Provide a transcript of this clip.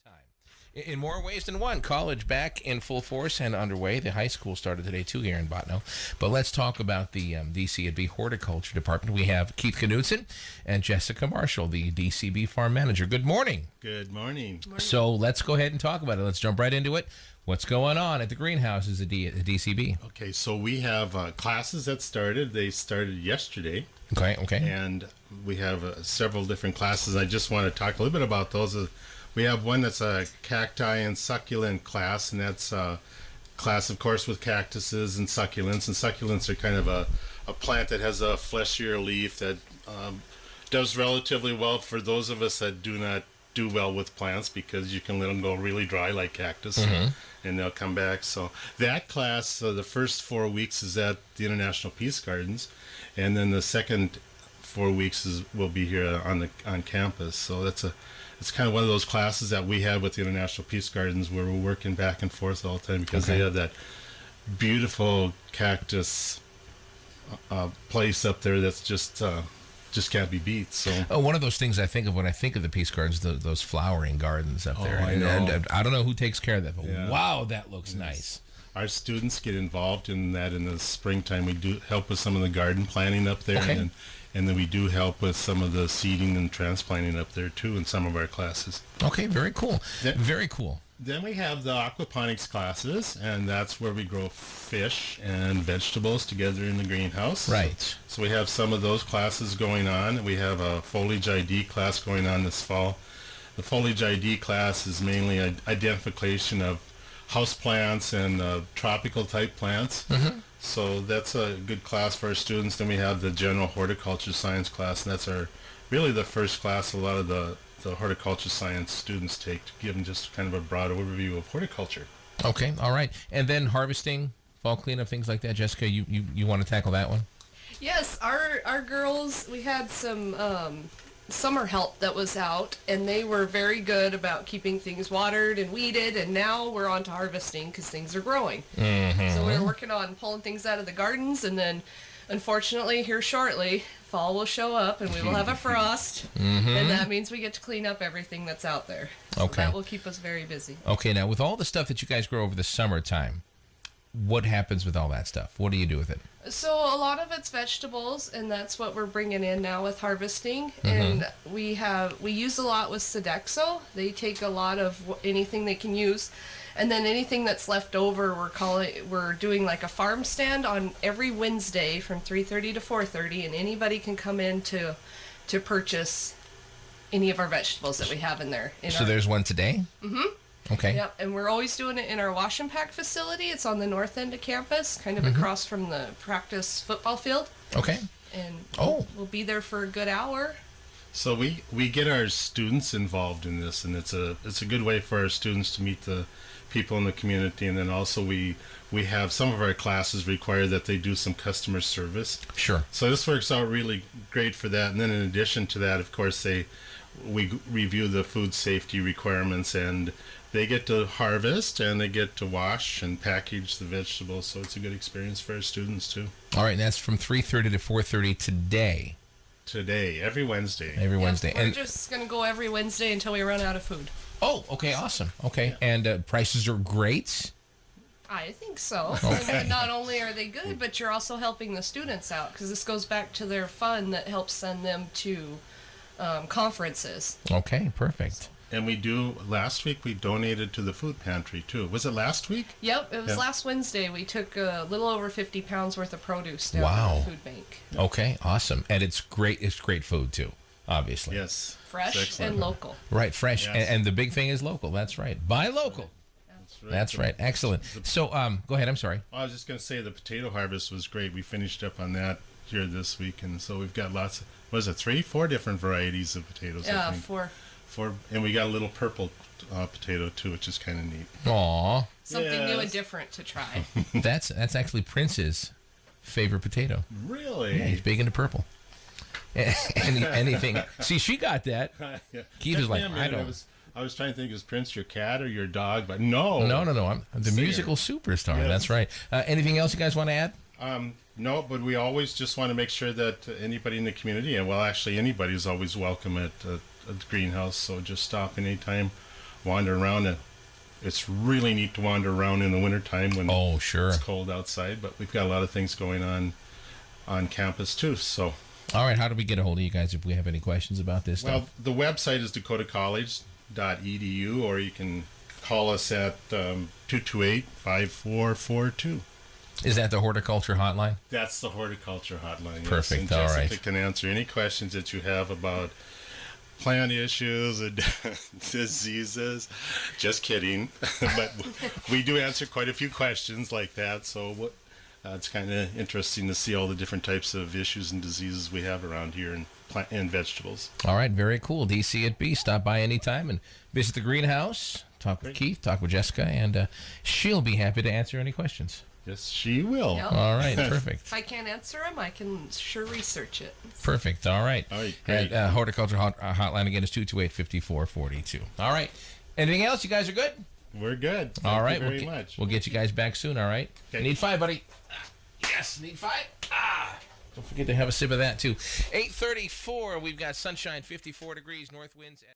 Time. In more ways than one, college back in full force and underway. The high school started today too here in Botno. But let's talk about the DCB Horticulture Department. We have Keith Knudsen and Jessica Marshall, the DCB Farm Manager. Good morning. Good morning. So let's go ahead and talk about it. Let's jump right into it. What's going on at the greenhouses at the DCB? Okay, so we have classes that started. They started yesterday. Okay. And we have several different classes. I just want to talk a little bit about those. We have one that's a cacti and succulent class, and that's a class, of course, with cactuses and succulents. And succulents are kind of a plant that has a fleshier leaf that does relatively well for those of us that do not do well with plants, because you can let them go really dry like cactus, and they'll come back. So that class, the first 4 weeks is at the International Peace Gardens, and then the second 4 weeks will be here on campus. So it's kind of one of those classes that we have with the International Peace Gardens where we're working back and forth all the time, because they have that beautiful cactus place up there that's just can't be beat. So one of those things I think of when I think of the Peace Gardens, those flowering gardens up there. I know. And I don't know who takes care of that, but Yeah. wow, that looks nice. Our students get involved in that in the springtime. We do help with some of the garden planting up there, and then we do help with some of the seeding and transplanting up there too in some of our classes. Okay, very cool. Very cool. Then we have the aquaponics classes, and that's where we grow fish and vegetables together in the greenhouse. Right. So we have some of those classes going on. We have a foliage ID class going on this fall. The foliage ID class is mainly identification of houseplants and tropical type plants. So that's a good class for our students. Then we have the general horticulture science class, and that's really the first class a lot of the horticulture science students take, to give them just kind of a broad overview of horticulture. Okay, all right. And then harvesting, fall cleanup, things like that. Jessica, you want to tackle that one? Yes, our girls, we had some summer help that was out, and they were very good about keeping things watered and weeded, and now we're on to harvesting because things are growing. So we're working on pulling things out of the gardens, and then unfortunately here shortly fall will show up and we will have a frost, and that means we get to clean up everything that's out there. So Okay. that will keep us very busy. Okay, now with all the stuff that you guys grow over the summertime, what happens with all that stuff? What do you do with it? So a lot of it's vegetables, and that's what we're bringing in now with harvesting. And we use a lot with Sodexo. They take a lot of anything they can use, and then anything that's left over, we're doing like a farm stand on every Wednesday from 3:30 to 4:30, and anybody can come in to purchase any of our vegetables that we have in there. So there's one today? Okay. Yep, and we're always doing it in our wash and pack facility. It's on the north end of campus, kind of across from the practice football field. Okay. And Oh. we'll be there for a good hour. So we get our students involved in this, and it's a good way for our students to meet the people in the community. And then also we have some of our classes require that they do some customer service. Sure. So this works out really great for that. And then in addition to that, of course, we review the food safety requirements, and they get to harvest and they get to wash and package the vegetables. So it's a good experience for our students too. All right, and that's from 3:30 to 4:30 today. Today, every Wednesday. Every Wednesday. We're And just going to go every Wednesday until we run out of food. oh, okay, awesome. Okay, and prices are great. I think so. And not only are they good, but you're also helping the students out, because this goes back to their fund that helps send them to conferences. Okay, perfect. And last week we donated to the food pantry too. Was it last week? Yep, it was Yeah. last Wednesday. We took a little over 50 pounds worth of produce down Wow. to the food bank. Okay, awesome. And it's great. It's great food too, obviously. Yes. Fresh It's excellent. and local. Right, fresh. Yes. And the big thing is local. That's right. Buy local. That's right. Excellent. So, go ahead. I'm sorry. I was just going to say the potato harvest was great. We finished up on that here this week, and so we've got lots of, what is it, 4 different varieties of potatoes? I Yeah, think. 4. And we got a little purple potato too, which is kind of neat. Aw, Something new and Yes. different to try. that's actually Prince's favorite potato. Really? Yeah, he's big into purple. Anything. See, she got that. Yeah. Keith is like, Took me a I minute. don't. I was trying to think, is Prince your cat or your dog? But no. No. I'm the Singer. musical superstar. Yes. That's right. Anything else you guys want to add? No, but we always just want to make sure that anybody in the community, and well, actually anybody is always welcome at the greenhouse. So just stop anytime wander around. And it's really neat to wander around in the wintertime when Oh, sure. it's cold outside. But we've got a lot of things going on campus too. So, All right, how do we get a hold of you guys if we have any questions about this well, stuff? the website is dakotacollege.edu, or you can call us at 228-5442. Is that the horticulture hotline? That's the horticulture hotline. Yes. Perfect, And all Jessica right. can answer any questions that you have about plant issues and diseases. Just kidding. But we do answer quite a few questions like that. So it's kind of interesting to see all the different types of issues and diseases we have around here in plant and vegetables. All right, very cool. DC at B. Stop by anytime and visit the greenhouse. Talk with Keith, talk with Jessica, and she'll be happy to answer any questions. Yes, she will. Yep. All right, perfect. If I can't answer them, I can sure research it. Perfect. All right. All right, great. And, horticulture hotline again is 228-5442. All right. Anything else? You guys are good? We're good. All right. Thank you very much. We'll get you guys back soon. All right. Okay. Need 5, buddy. Yes, need 5. Don't forget to have a sip of that too. 8:34. We've got sunshine, 54 degrees, north winds.